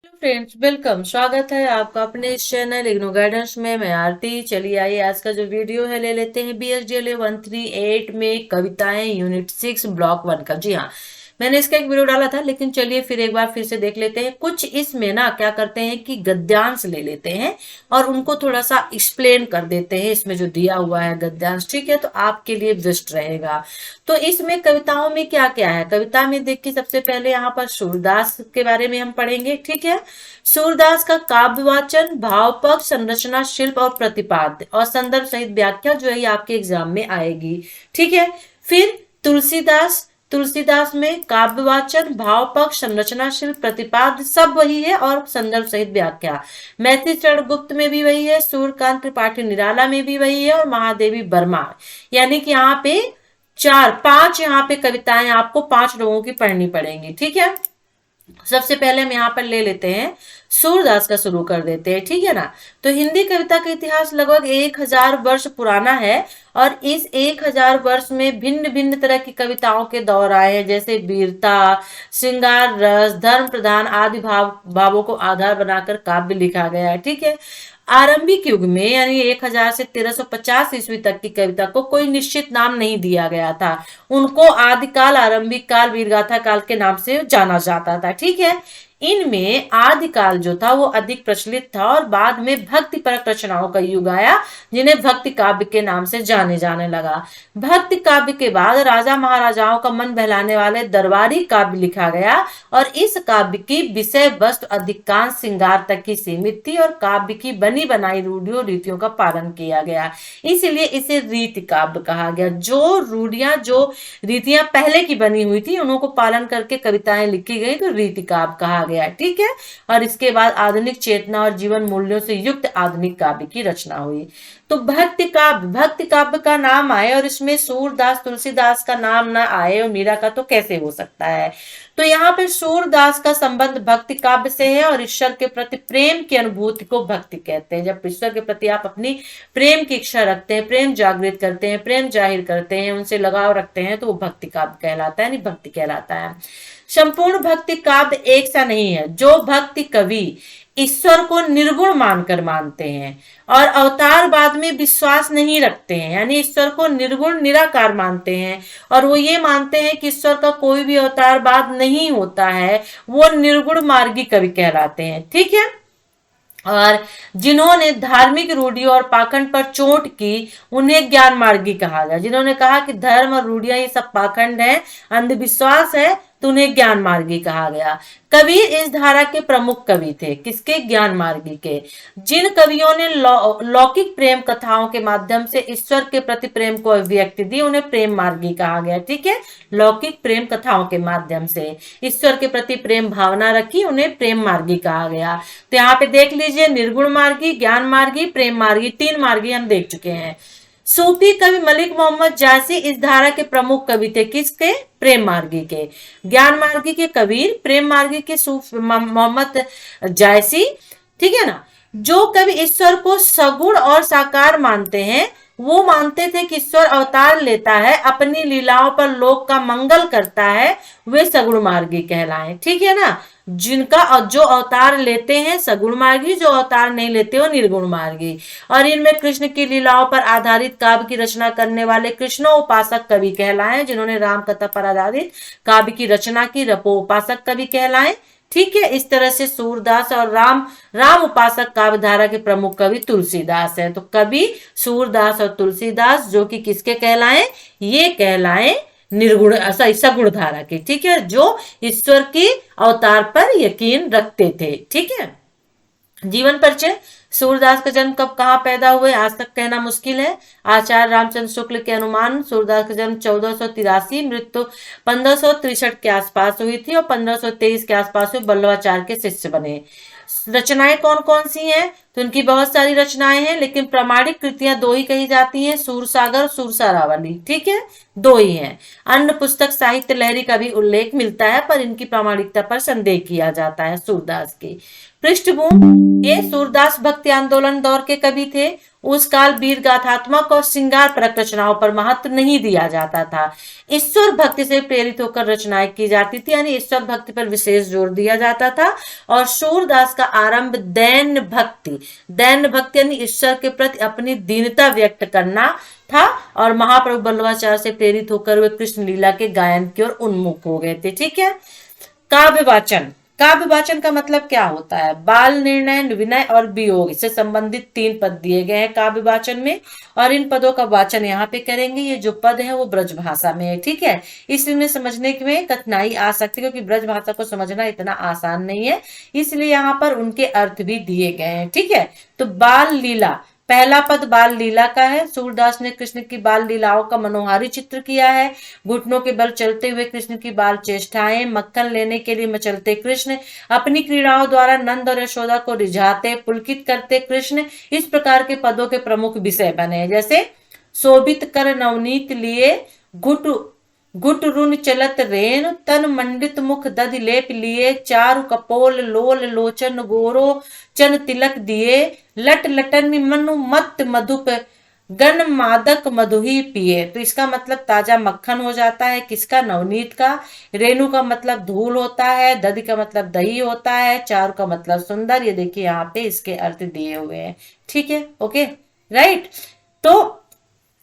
Hello friends, welcome. स्वागत है आपका अपने इस चैनल इग्नो गाइडेंस में। मैं आरती। चलिए आइए आज का जो वीडियो है ले लेते हैं BSDLA 138 में कविताएं यूनिट 6 ब्लॉक 1 का। जी हाँ, मैंने इसका एक वीडियो डाला था, लेकिन चलिए फिर एक बार फिर से देख लेते हैं। कुछ इसमें ना क्या करते हैं कि गद्यांश ले लेते हैं और उनको थोड़ा सा एक्सप्लेन कर देते हैं, इसमें जो दिया हुआ है गद्यांश। ठीक है, तो आपके लिए बेस्ट रहेगा। तो इसमें कविताओं में क्या क्या है, कविता में देखिए सबसे पहले यहाँ पर सूरदास के बारे में हम पढ़ेंगे। ठीक है, सूरदास का काव्यवाचन, भाव पक्ष, संरचना, शिल्प और प्रतिपाद्य और संदर्भ सहित व्याख्या जो है ये आपके एग्जाम में आएगी। ठीक है, फिर तुलसीदास, तुलसीदास में काव्यवाचन, भाव पक्ष, संरचना, शिल्प, प्रतिपाद्य सब वही है और संदर्भ सहित व्याख्या। मैथिली चरण गुप्त में भी वही है, सूर्यकांत त्रिपाठी निराला में भी वही है और महादेवी वर्मा। यानी कि यहाँ पे चार पांच यहाँ पे कविताएं आपको 5 लोगों की पढ़नी पड़ेंगी। ठीक है, सबसे पहले हम यहाँ पर ले लेते हैं सूरदास का, शुरू कर देते हैं। ठीक है ना। तो हिंदी कविता का इतिहास लगभग 1000 वर्ष पुराना है और इस 1000 वर्ष में भिन्न भिन्न तरह की कविताओं के दौर आए हैं, जैसे वीरता, श्रृंगार रस, धर्म प्रधान आदि भावों को आधार बनाकर काव्य लिखा गया है। ठीक है, आरंभिक युग में यानी 1000 से 1350 ईस्वी तक की कविता को कोई निश्चित नाम नहीं दिया गया था। उनको आदिकाल, आरंभिक काल, वीरगाथा काल के नाम से जाना जाता था। ठीक है, इनमें आदिकाल जो था वो अधिक प्रचलित था और बाद में भक्ति परक रचनाओं का युग आया, जिन्हें भक्ति काव्य के नाम से जाने जाने लगा। भक्ति काव्य के बाद राजा महाराजाओं का मन बहलाने वाले दरबारी काव्य लिखा गया और इस काव्य की विषय वस्तु अधिकांश श्रृंगार तक की सीमित थी और काव्य की बनी बनाई रूढ़ियों रीतियों का पालन किया गया, इसलिए इसे रीति काव्य कहा गया। जो रूढ़ियां, जो रीतियां पहले की बनी हुई थी उनको पालन करके कविताएं लिखी गई तो रीति काव्य कहा गया। ठीक है, और इसके बाद आधुनिक चेतना और जीवन मूल्यों से युक्त आधुनिक काव्य की रचना हुई। तो भक्ति काव्य, भक्ति काव्य का नाम आए और इसमें सूरदास तुलसीदास का नाम ना आए और मीरा का तो कैसे हो सकता है। तो यहाँ पे सूरदास का संबंध भक्ति काव्य से है और ईश्वर के प्रति प्रेम की अनुभूति को भक्ति कहते हैं। जब ईश्वर के प्रति आप अपनी प्रेम की इच्छा रखते हैं, प्रेम जागृत करते हैं, प्रेम जाहिर करते हैं, उनसे लगाव रखते हैं, तो वो भक्ति काव्य कहलाता है, यानी भक्ति कहलाता है। संपूर्ण भक्ति काव्य एक सा नहीं है। जो भक्ति कवि ईश्वर को निर्गुण मानकर मानते हैं और अवतारवाद में विश्वास नहीं रखते हैं, यानी ईश्वर को निर्गुण निराकार मानते हैं और वो ये मानते हैं कि ईश्वर का कोई भी अवतारवाद नहीं होता है, वो निर्गुण मार्गी कवि कहलाते हैं। ठीक है, और जिन्होंने धार्मिक रूढ़ियों और पाखंड पर चोट की उन्हें ज्ञान मार्गी कहा गया। जिन्होंने कहा कि धर्म और रूढ़ियां ये सब पाखंड है, अंधविश्वास है, तो उन्हें ज्ञान मार्गी कहा गया। कबीर इस धारा के प्रमुख कवि थे। किसके? ज्ञान मार्गी के। जिन कवियों ने लौकिक प्रेम कथाओं के माध्यम से ईश्वर के प्रति प्रेम को अभिव्यक्ति दी उन्हें प्रेम मार्गी कहा गया। ठीक है, लौकिक प्रेम कथाओं के माध्यम से ईश्वर के प्रति प्रेम भावना रखी, उन्हें प्रेम मार्गी कहा गया। तो यहाँ पे देख लीजिए, निर्गुण मार्गी, ज्ञान मार्गी, प्रेम मार्गी, 3 मार्गी हम देख चुके हैं। सूफी कवि मलिक मोहम्मद जायसी इस धारा के प्रमुख कवि थे। किसके? प्रेम मार्गी के। ज्ञान मार्गी के कबीर, प्रेम मार्गी के मोहम्मद जायसी। ठीक है ना। जो कवि ईश्वर को सगुण और साकार मानते हैं, वो मानते थे कि ईश्वर अवतार लेता है, अपनी लीलाओं पर लोक का मंगल करता है, वे सगुण मार्गी कहलाएं। ठीक है ना। जिनका जो अवतार लेते हैं सगुण मार्गी, जो अवतार नहीं लेते वो निर्गुण मार्गी। और इनमें कृष्ण की लीलाओं पर आधारित काव्य की रचना करने वाले कृष्णोपासक कवि कहलाएं। जिन्होंने राम कथा पर आधारित काव्य की रचना की, रपोपासक कवि कहलाएं। ठीक है, इस तरह से सूरदास और राम उपासक काव्य धारा के प्रमुख कवि तुलसीदास हैं। तो कवि सूरदास और तुलसीदास जो कि किसके कहलाएं? ये कहलाएं निर्गुण सगुण धारा के। ठीक है, जो ईश्वर के अवतार पर यकीन रखते थे। ठीक है। जीवन परिचय। सूरदास का जन्म कब कहाँ पैदा हुए आज तक कहना मुश्किल है। आचार्य रामचंद्र शुक्ल के अनुमान सूरदास का जन्म 1483, मृत्यु 1563 के आसपास हुई थी और 1523 के आसपास हुए वल्लभाचार्य के शिष्य बने। रचनाएं कौन कौन सी हैं? तो इनकी बहुत सारी रचनाएं हैं, लेकिन प्रामाणिक कृतियां 2 ही कही जाती हैं, सूरसागर, सूरसारावली। ठीक है, 2 ही हैं। अन्य पुस्तक साहित्य लहरी का भी उल्लेख मिलता है, पर इनकी प्रामाणिकता पर संदेह किया जाता है सूरदास की। पृष्ठभूमि। ये सूरदास भक्ति आंदोलन दौर के कवि थे। उस काल वीर गाथात्मक और श्रृंगार परक रचनाओं पर महत्व नहीं दिया जाता था। ईश्वर भक्ति से प्रेरित होकर रचनाएं की जाती थी, यानी ईश्वर भक्ति पर विशेष जोर दिया जाता था। और सूरदास का आरंभ दैन्य भक्ति यानी ईश्वर के प्रति अपनी दीनता व्यक्त करना था। और महाप्रभु वल्लभाचार्य से प्रेरित होकर वे कृष्ण लीला के गायन की ओर उन्मुख हो गए थे। ठीक है। काव्य वाचन, काव्य वाचन का मतलब क्या होता है? बाल, निर्णय, विनय और वियोग इससे संबंधित 3 पद दिए गए हैं काव्य वाचन में, और इन पदों का वाचन यहाँ पे करेंगे। ये जो पद है वो ब्रज भाषा में है। ठीक है। इसलिए समझने में कठिनाई आ सकती है, क्योंकि ब्रज भाषा को समझना इतना आसान नहीं है, इसलिए यहाँ पर उनके अर्थ भी दिए गए हैं। ठीक है। तो बाल लीला, पहला पद बाल लीला का है। सूरदास ने कृष्ण की बाल लीलाओं का मनोहारी चित्र किया है। घुटनों के बल चलते हुए कृष्ण की बाल चेष्टाएं, मक्खन लेने के लिए मचलते कृष्ण, अपनी क्रीड़ाओं द्वारा नंद और यशोदा को रिझाते पुलकित करते कृष्ण, इस प्रकार के पदों के प्रमुख विषय बने। जैसे शोभित कर नवनीत लिए, घुट गुट रुन चलत रेन, तन मंडित मुख दधि लेप लिए, चारु कपोल लोल लोचन गोरो चन तिलक दिए, लट लटन मनु मत मधुप गन मादक मधुही पिए। तो इसका मतलब ताजा मक्खन हो जाता है। किसका? नवनीत का। रेणु का मतलब धूल होता है, दधि का मतलब दही होता है, चारु का मतलब सुंदर। ये देखिए यहाँ पे इसके अर्थ दिए हुए हैं। ठीक है। Okay, right. तो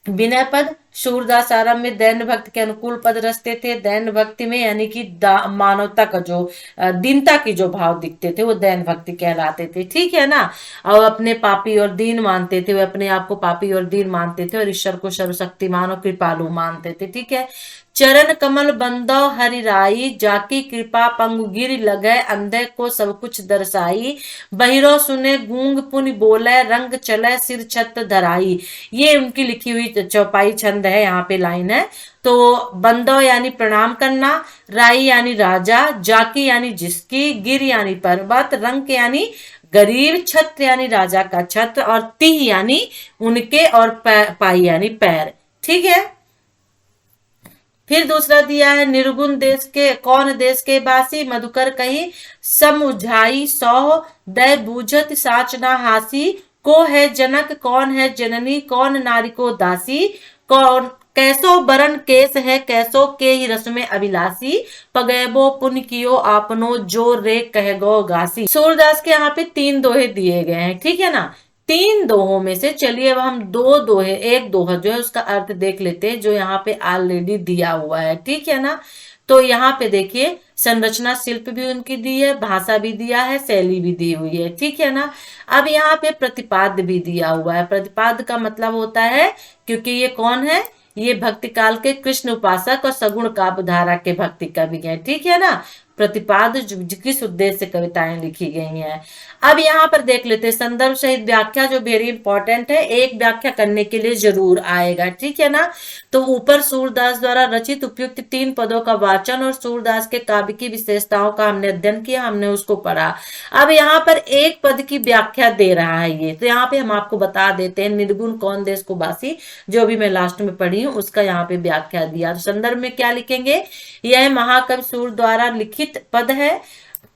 विनय पद, सूरदास आरंभ में दैन्य भक्ति के अनुकूल पद रचते थे। दैन्य भक्ति में यानी कि मानवता का जो दीनता की जो भाव दिखते थे वो दैन्य भक्ति कहलाते थे। ठीक है ना। और अपने पापी और दीन मानते थे, वे अपने आप को पापी और दीन मानते थे, और ईश्वर को सर्वशक्तिमान और कृपालु मानते थे। ठीक है। चरण कमल बंदो हरिराई, जाकी कृपा पंगु गिर लगे, अंधे को सब कुछ दर्शाई, बहिरो सुने गूंग पुनि बोले, रंग चले सिर छत धराई। ये उनकी लिखी हुई चौपाई छंद है, यहाँ पे लाइन है। तो बंदो यानी प्रणाम करना, राई यानी राजा, जाकी यानी जिसकी, गिर यानी पर्वत, रंग यानी गरीब, छत्र यानी राजा का छत्र, और तिह यानी उनके, और पाई यानी पैर। ठीक है। फिर दूसरा दिया है निर्गुण देश के कौन देश के बासी, मधुकर कही समुझाई सौ, दय बूझत साचना हासी, को है जनक कौन है जननी, कौन नारी को दासी, कौन कैसो बरन केस है, कैसो के ही रस में अभिलाषी, पगैबो पुन कियो आपनो, जो रे कह गो गासी। सूरदास के यहाँ पे 3 दोहे दिए गए हैं। ठीक है ना। 3 दोहों में से चलिए अब हम 2 दोहे, एक दोहा जो है उसका अर्थ देख लेते हैं, जो यहाँ पे ऑलरेडी दिया हुआ है। ठीक है ना। तो यहाँ पे देखिए संरचना शिल्प भी उनकी दी है, भाषा भी दिया है, शैली भी दी हुई है। ठीक है ना। अब यहाँ पे प्रतिपाद्य भी दिया हुआ है। प्रतिपाद्य का मतलब होता है, क्योंकि ये कौन है? ये भक्ति काल के कृष्ण उपासक और सगुण काव्य धारा के भक्ति कवि हैं। ठीक है ना। प्रतिपाद्य किस उद्देश्य से कविताएं लिखी गई हैं। अब यहाँ पर देख लेते हैं संदर्भ सहित व्याख्या, जो वेरी इंपॉर्टेंट है, एक व्याख्या करने के लिए जरूर आएगा। ठीक है ना। तो ऊपर सूरदास द्वारा रचित उपयुक्त 3 पदों का वाचन और सूरदास के काव्य की विशेषताओं का हमने अध्ययन किया, हमने उसको पढ़ा। अब यहाँ पर एक पद की व्याख्या दे रहा है ये, तो यहाँ पे हम आपको बता देते हैं निर्गुण कौन देश को बासी, जो भी मैं लास्ट में पढ़ी हूँ उसका यहाँ पे व्याख्या दिया। तो संदर्भ में क्या लिखेंगे? यह महाकवि सूर द्वारा लिखित पद है।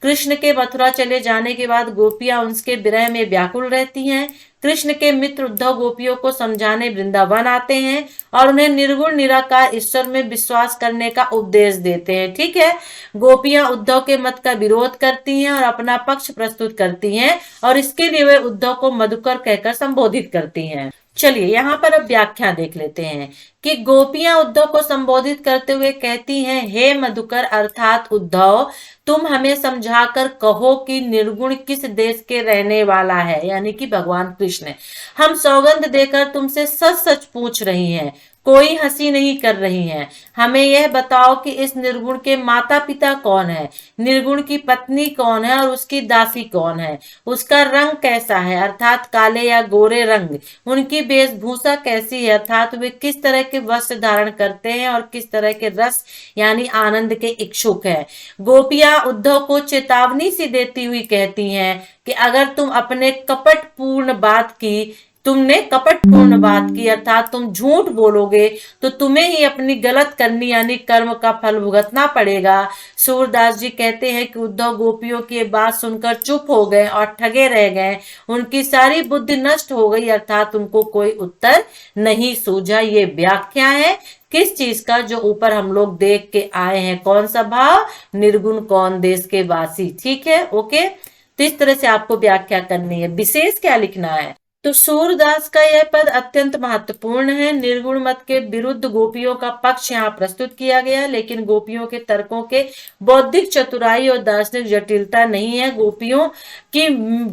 कृष्ण के मथुरा चले जाने के बाद गोपियां उसके विरह में व्याकुल रहती हैं। कृष्ण के मित्र उद्धव गोपियों को समझाने वृंदावन आते हैं और उन्हें निर्गुण निराकार ईश्वर में विश्वास करने का उपदेश देते हैं। ठीक है। गोपियां उद्धव के मत का विरोध करती हैं और अपना पक्ष प्रस्तुत करती हैं, और इसके लिए वे उद्धव को मधुकर कहकर संबोधित करती हैं। चलिए यहाँ पर अब व्याख्या देख लेते हैं कि गोपियां उद्धव को संबोधित करते हुए कहती हैं, हे मधुकर अर्थात उद्धव, तुम हमें समझाकर कहो कि निर्गुण किस देश के रहने वाला है, यानी कि भगवान कृष्ण। हम सौगंध देकर तुमसे सच सच पूछ रही हैं, कोई हंसी नहीं कर रही हैं। हमें यह बताओ कि इस निर्गुण के माता पिता कौन है, निर्गुण की पत्नी कौन है और उसकी दासी कौन है, उसका रंग कैसा है अर्थात काले या गोरे रंग, उनकी वेशभूषा कैसी है अर्थात वे किस तरह के वस्त्र धारण करते हैं और किस तरह के रस यानी आनंद के इच्छुक है। गोपियां उद्धव को चेतावनी सी देती हुई कहती हैं कि अगर तुम अपने कपट पूर्ण बात की तुमने कपटपूर्ण बात की, अर्थात तुम झूठ बोलोगे तो तुम्हें ही अपनी गलत करनी यानी कर्म का फल भुगतना पड़ेगा। सूरदास जी कहते हैं कि उद्धव गोपियों की ये बात सुनकर चुप हो गए और ठगे रह गए। उनकी सारी बुद्धि नष्ट हो गई, अर्थात उनको कोई उत्तर नहीं सूझा। ये व्याख्या है किस चीज का, जो ऊपर हम लोग देख के आए हैं। कौन सा भाव? निर्गुण कौन देश के वासी। ठीक है, ओके। तो इस तरह से आपको व्याख्या करनी है। विशेष क्या लिखना है? तो सूरदास का यह पद अत्यंत महत्वपूर्ण है। निर्गुण मत के विरुद्ध गोपियों का पक्ष यहाँ प्रस्तुत किया गया है, लेकिन गोपियों के तर्कों के बौद्धिक चतुराई और दार्शनिक जटिलता नहीं है। गोपियों की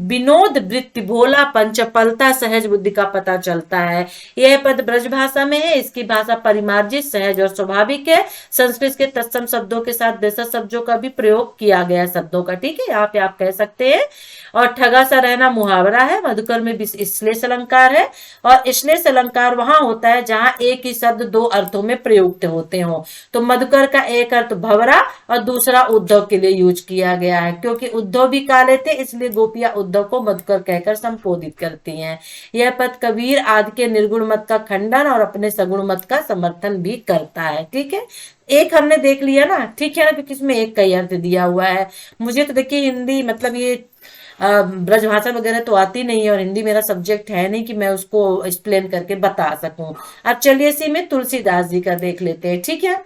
विनोद वृत्ति, भोलापन, चपलता, सहज बुद्धि का पता चलता है। यह पद ब्रज भाषा में है। इसकी भाषा परिमार्जित, सहज और स्वाभाविक है। संस्कृत के तत्सम शब्दों के साथ देशज शब्दों का भी प्रयोग किया गया है, शब्दों का। ठीक है, यहाँ पे आप कह सकते हैं। और ठगा सा रहना मुहावरा है। मधुकर में श्लेष अलंकार है, और श्लेष अलंकार वहां होता है जहां एक ही शब्द दो अर्थों में प्रयुक्त होते हो। तो मधुकर का एक अर्थ भवरा और दूसरा उद्धव के लिए यूज किया गया है। क्योंकि उद्धव भी काले थे, इसलिए गोपियां उद्धव को मधुकर कहकर संबोधित करती हैं। यह पद कबीर आदि के निर्गुण मत का खंडन और अपने सगुण मत का समर्थन भी करता है। ठीक है, एक हमने देख लिया ना, ठीक है ना, क्योंकि इसमें एक का ही अर्थ दिया हुआ है। मुझे तो देखिए हिंदी मतलब ये ब्रजभाषा वगैरह तो आती नहीं है, और हिंदी मेरा सब्जेक्ट है नहीं कि मैं उसको एक्सप्लेन करके बता सकूं। अब चलिए इसी में तुलसीदास जी का देख लेते हैं। ठीक है,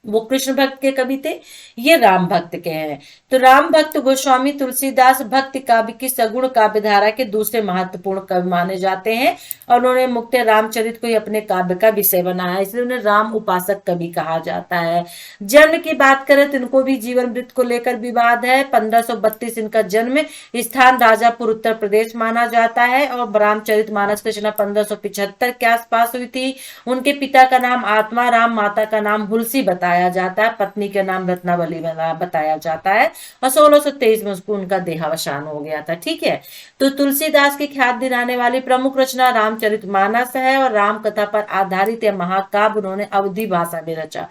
वो कृष्ण भक्त के कवि थे, ये राम भक्त के हैं। तो राम भक्त गोस्वामी तुलसीदास भक्ति काव्य की सगुण काव्य धारा के दूसरे महत्वपूर्ण कवि माने जाते हैं, और उन्होंने मुख्य रामचरित को ही अपने काव्य का विषय बनाया, इसलिए उन्हें राम उपासक कवि कहा जाता है। जन्म की बात करें तो इनको भी जीवन वृत्त को लेकर विवाद है। 1532 इनका जन्म स्थान राजापुर उत्तर प्रदेश माना जाता है, और रामचरित मानस रचना 1575 के आसपास हुई थी। उनके पिता का नाम आत्मा राम, माता का नाम हुलसी बताया जाता है, पत्नी का नाम रत्नावली बताया जाता है, और 1623 में उसको उनका देहावसान हो गया था। ठीक है, तो तुलसीदास की ख्याति दिलाने वाली प्रमुख रचना रामचरितमानस है, और राम कथा पर आधारित यह महाकाव्य उन्होंने अवधी भाषा में रचा।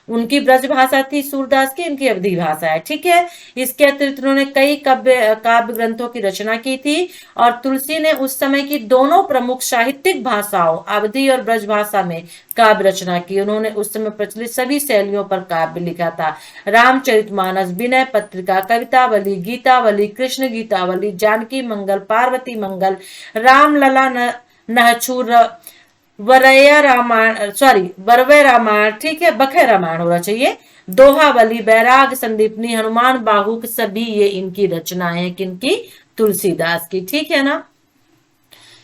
उनकी ब्रज भाषा थी सूरदास की, इनकी अवधी भाषा है। ठीक है, इसके अतिरिक्त उन्होंने कई काव्य ग्रंथों की रचना की थी, और तुलसी ने उस समय की दोनों प्रमुख साहित्यिक भाषाओं अवधी और ब्रज भाषा में काव्य रचना की। उन्होंने उस समय प्रचलित सभी शैलियों पर काव्य लिखा था। रामचरितमानस, विनय पत्रिका, कवितावली, गीतावली, कृष्ण गीतावली, जानकी मंगल, पार्वती मंगल, रामलला नहछूर, वरया रामायण, बरवे रामायण, ठीक है, बखे रामायण होना चाहिए, दोहावली, बैराग संदीपनी, हनुमान बाहुक, सभी ये इनकी रचनाएं हैं। किनकी? तुलसीदास की। ठीक है ना।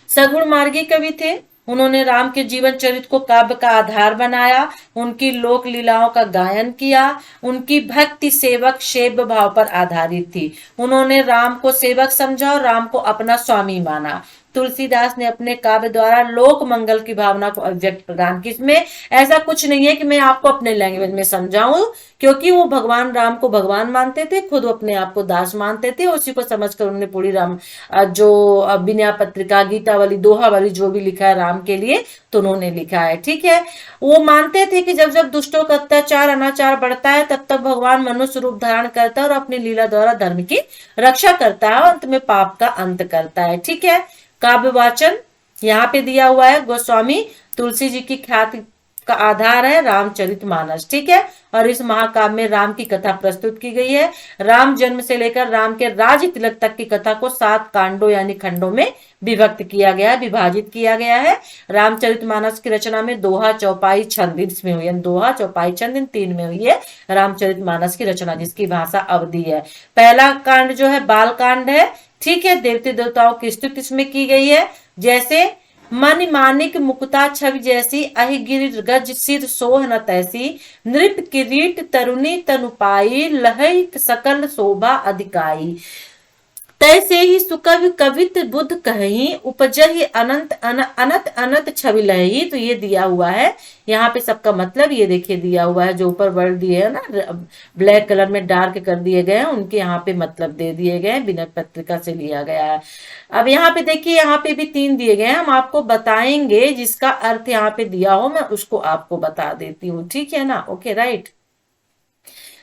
सगुण मार्गी कवि थे। उन्होंने राम के जीवन चरित्र को काव्य का आधार बनाया, उनकी लोक लीलाओं का गायन किया। उनकी भक्ति सेवक सेव्य भाव पर आधारित थी। उन्होंने राम को सेवक समझा और राम को अपना स्वामी माना। तुलसीदास ने अपने काव्य द्वारा लोक मंगल की भावना को अभिव्यक्त प्रदान की। इसमें ऐसा कुछ नहीं है कि मैं आपको अपने लैंग्वेज में समझाऊं, क्योंकि वो भगवान राम को भगवान मानते थे, खुद अपने आप को दास मानते थे। उसी को समझकर उन्होंने पूरी राम जो विनय पत्रिका, गीतावली, दोहावली जो भी लिखा है राम के लिए, तो उन्होंने लिखा है। ठीक है, वो मानते थे कि जब जब दुष्टों का अत्याचार अनाचार बढ़ता है, तब तब भगवान मनुष्य रूप धारण करता है और अपनी लीला द्वारा धर्म की रक्षा करता है और अंत में पाप का अंत करता है। ठीक है, काव्य वाचन यहाँ पे दिया हुआ है। गोस्वामी तुलसी जी की ख्याति का आधार है रामचरितमानस। ठीक है, और इस महाकाव्य में राम की कथा प्रस्तुत की गई है। राम जन्म से लेकर राम के राज तिलक तक की कथा को 7 कांडों यानी खंडों में विभक्त किया गया है, विभाजित किया गया है। रामचरितमानस की रचना में दोहा, चौपाई, छंद इसमें हुई है। दोहा, चौपाई, छंद इन 3 में हुई है रामचरितमानस की रचना, जिसकी भाषा अवधी है। पहला कांड जो है बाल कांड है। ठीक है, देवती देवताओं की स्तुति इसमें की गई है, जैसे मन मानिक मुकुता छवि जैसी, अहि गिर गज सिर सोह न तैसी, नृप किरीट तरुणी तनुपाई, लहई सकल शोभा अधिकाई, तैसे ही सुकवि कवित बुद्ध कही, उपजहि अनंत अनत अनत छवि लही। तो ये दिया हुआ है यहाँ पे, सबका मतलब ये देखिए दिया हुआ है, जो ऊपर वर्ड दिए है ना ब्लैक कलर में डार्क कर दिए गए हैं, उनके यहाँ पे मतलब दे दिए गए हैं, विनय पत्रिका से लिया गया है। अब यहाँ पे देखिए, यहाँ पे भी 3 दिए गए हैं, हम आपको बताएंगे जिसका अर्थ यहाँ पे दिया हो, मैं उसको आपको बता देती हूँ। ठीक है ना, ओके राइट।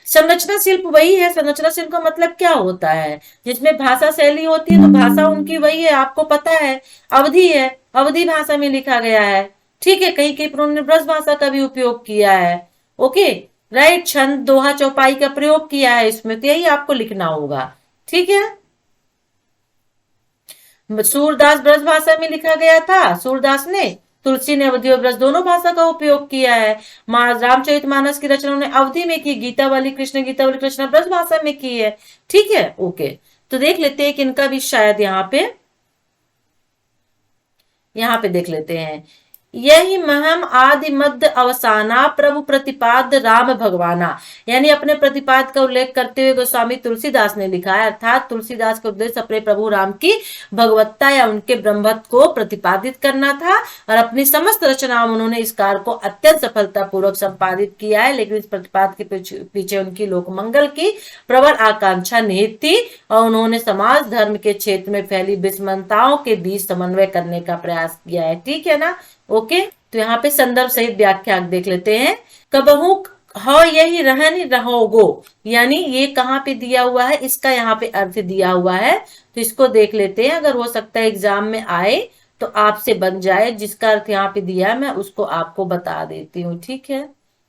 संरचना शिल्प वही है। संरचना शिल्प का मतलब क्या होता है? जिसमें भाषा शैली होती है, तो भाषा उनकी वही है, आपको पता है, अवधी है, अवधी भाषा में लिखा गया है। ठीक है, कहीं कहीं पर उन्होंने ब्रज भाषा का भी उपयोग किया है। ओके, राइट, छंद, दोहा, चौपाई का प्रयोग किया है इसमें, तो यही आपको लिखना होगा। ठीक है, सूरदास ब्रज भाषा में लिखा गया था, सूरदास ने, तुलसी ने अवधी और ब्रज दोनों भाषा का उपयोग किया है। रामचरितमानस की रचना उन्होंने अवधी में की, गीतावली कृष्ण गीतावली कृष्ण ब्रज भाषा में की है। ठीक है, ओके, तो देख लेते हैं कि इनका भी शायद यहाँ पे देख लेते हैं। यही महम आदि मध्य अवसाना प्रभु प्रतिपाद राम भगवाना, यानी अपने प्रतिपाद का उल्लेख करते हुए गोस्वामी तुलसीदास ने लिखा है, अर्थात तुलसीदास का उद्देश्य अपने प्रभु राम की भगवत्ता या उनके ब्रह्मत्व को प्रतिपादित करना था, और अपनी समस्त रचनाओं में उन्होंने इस कार्य को अत्यंत सफलता पूर्वक संपादित किया है। लेकिन इस प्रतिपाद के पीछे उनकी लोक मंगल की प्रबल आकांक्षा निहित थी, और उन्होंने समाज धर्म के क्षेत्र में फैली विषमताओं के बीच समन्वय करने का प्रयास किया है। ठीक है ना, ओके, तो यहाँ पे संदर्भ सहित व्याख्या देख लेते हैं। कबहू हो यही रहन रहोगो, यानी ये कहाँ पे दिया हुआ है, इसका यहाँ पे अर्थ दिया हुआ है, तो इसको देख लेते हैं। अगर हो सकता है एग्जाम में आए तो आपसे बन जाए, जिसका अर्थ यहाँ पे दिया है मैं उसको आपको बता देती हूँ। ठीक है,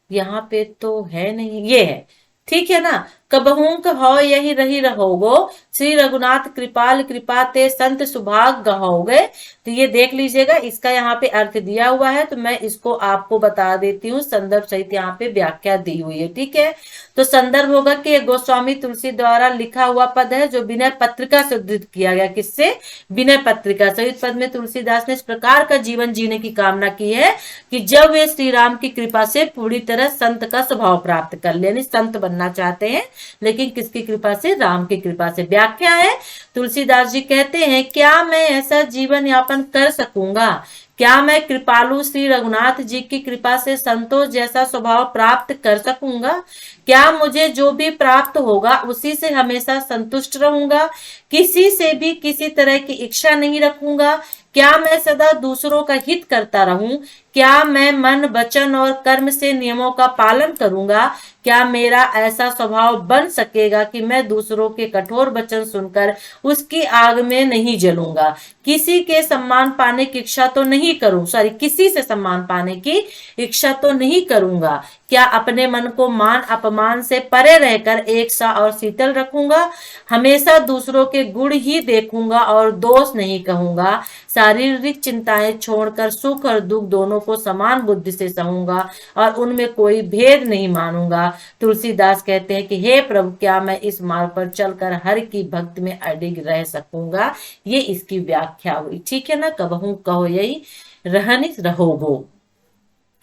यहाँ पे तो है नहीं, ये है। ठीक है ना, कबहूंक हो यही रही रहोगो, श्री रघुनाथ कृपाल कृपा ते संत सुभाग गहोगे। तो ये देख लीजिएगा, इसका यहाँ पे अर्थ दिया हुआ है, तो मैं इसको आपको बता देती हूँ, संदर्भ सहित यहाँ पे व्याख्या दी हुई है। ठीक है, तो संदर्भ होगा कि गोस्वामी तुलसी द्वारा लिखा हुआ पद है, जो विनय पत्रिका से उद्धृत किया गया। किससे? विनय पत्रिका से। इस पद में तुलसीदास ने इस प्रकार का जीवन जीने की कामना की है कि जब वे श्री राम की कृपा से पूरी तरह संत का स्वभाव प्राप्त कर ले, यानी संत बनना चाहते हैं, लेकिन किसकी कृपा से? राम की कृपा से। व्याख्या है, तुलसीदास जी कहते हैं, क्या मैं ऐसा जीवन यापन कर सकूंगा, क्या मैं कृपालु श्री रघुनाथ जी की कृपा से संतोष जैसा स्वभाव प्राप्त कर सकूंगा? क्या मुझे जो भी प्राप्त होगा उसी से हमेशा संतुष्ट रहूंगा, किसी से भी किसी तरह की इच्छा नहीं रखूंगा? क्या मैं सदा दूसरों का हित करता रहूं? क्या मैं मन वचन और कर्म से नियमों का पालन करूंगा? क्या मेरा ऐसा स्वभाव बन सकेगा कि मैं दूसरों के कठोर वचन सुनकर उसकी आग में नहीं जलूंगा? किसी के सम्मान पाने की इच्छा तो नहीं करूं, सॉरी, किसी से सम्मान पाने की इच्छा तो नहीं करूंगा। क्या अपने मन को मान अपमान से परे रहकर एक सा और शीतल रखूंगा? हमेशा दूसरों के गुण ही देखूंगा और दोष नहीं कहूंगा। शारीरिक चिंताएं छोड़कर सुख और दुख दोनों को समान बुद्धि से सहूंगा और उनमें कोई भेद नहीं मानूंगा। तुलसीदास कहते हैं कि हे प्रभु, क्या मैं इस मार्ग पर चलकर हर की भक्ति में अडिग रह सकूंगा? ये इसकी व्याख्या हुई। ठीक है ना, कबहू कहो यही रहनि रहोगो।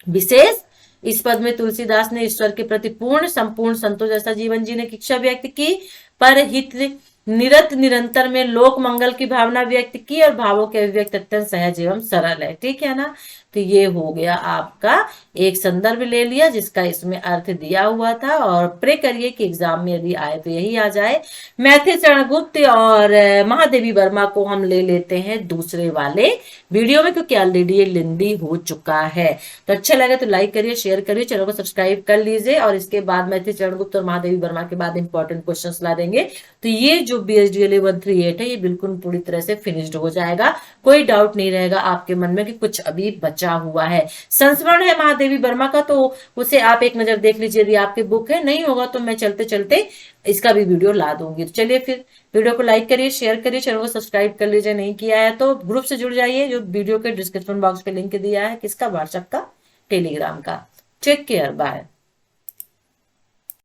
विशेष इस पद में तुलसीदास ने ईश्वर के प्रति पूर्ण संपूर्ण संतोष जैसा जीवन जीने की इच्छा व्यक्त की, पर हित निरत निरंतर में लोक मंगल की भावना व्यक्त की, और भावों के अभिव्यक्त अत्यंत सहज एवं सरल है। ठीक है ना, तो ये हो गया आपका एक संदर्भ ले लिया जिसका इसमें अर्थ दिया हुआ था, और प्रे करिए कि एग्जाम में यदि आए तो यही आ जाए। मैथिली चरण गुप्त और महादेवी वर्मा को हम ले लेते हैं दूसरे वाले वीडियो में, क्योंकि ऑलरेडी ये लेंदी हो चुका है। तो अच्छा लगे तो लाइक करिए, शेयर करिए, चैनल को सब्सक्राइब कर लीजिए, और इसके बाद मैथिली चरण गुप्त और महादेवी वर्मा के बाद इंपॉर्टेंट क्वेश्चन ला देंगे। तो ये जो BSDLA 138 है, ये बिल्कुल पूरी तरह से फिनिश्ड हो जाएगा, कोई डाउट नहीं रहेगा आपके मन में कि कुछ अभी बचा हुआ है। संस्मरण है महादेवी वर्मा का, तो उसे आप एक नजर देख लीजिए, यदि आपकी बुक है, नहीं होगा तो मैं चलते चलते इसका भी वीडियो ला दूंगी। तो चलिए फिर वीडियो को लाइक करिए, शेयर करिए, चैनल को सब्सक्राइब कर लीजिए, नहीं किया है तो ग्रुप से जुड़ जाइए, जो वीडियो के डिस्क्रिप्शन बॉक्स पे लिंक दिया है, किसका? व्हाट्सएप का, टेलीग्राम का। Take care, bye.